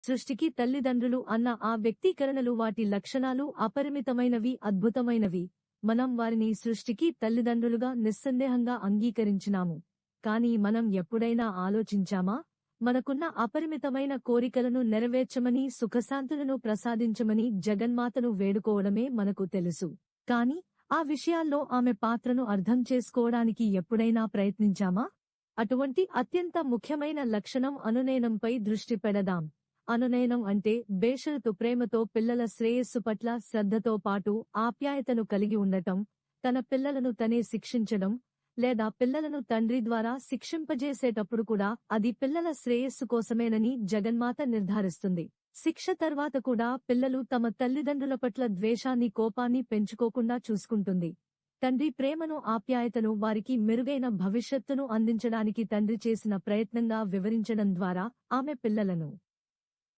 సృష్టికి తల్లిదండ్రులు అన్న ఆ వ్యక్తీకరణలు వాటి లక్షణాలు అపరిమితమైనవి, అద్భుతమైనవి. మనం వారిని సృష్టికి తల్లిదండ్రులుగా నిస్సందేహంగా అంగీకరించినాము. కాని మనం ఎప్పుడైనా ఆలోచించామా? మనకున్న అపరిమితమైన కోరికలను నెరవేర్చమని, సుఖశాంతులను ప్రసాదించమని జగన్మాతను వేడుకోవడమే మనకు తెలుసు. కాని ఆ విషయాల్లో ఆమె పాత్రను అర్థం చేసుకోవడానికి ఎప్పుడైనా ప్రయత్నించామా? అటువంటి అత్యంత ముఖ్యమైన లక్షణం అనునయనంపై దృష్టి పెడదాం. అనునయనం అంటే బేషరతు ప్రేమతో పిల్లల శ్రేయస్సు పట్ల శ్రద్ధతో పాటు ఆప్యాయతను కలిగి ఉండటం, తన పిల్లలను తనే శిక్షించడం, లేదా పిల్లలను తండ్రి ద్వారా శిక్షింపజేసేటప్పుడు కూడా అది పిల్లల శ్రేయస్సు కోసమేనని జగన్మాత నిర్ధారిస్తుంది. శిక్ష తర్వాత కూడా పిల్లలు తమ తల్లిదండ్రుల పట్ల ద్వేషాన్ని, కోపాన్ని పెంచుకోకుండా చూసుకుంటుంది. తండ్రి ప్రేమను, ఆప్యాయతను వారికి మెరుగైన భవిష్యత్తును అందించడానికి తండ్రి చేసిన ప్రయత్నంగా వివరించడం ద్వారా ఆమె పిల్లలను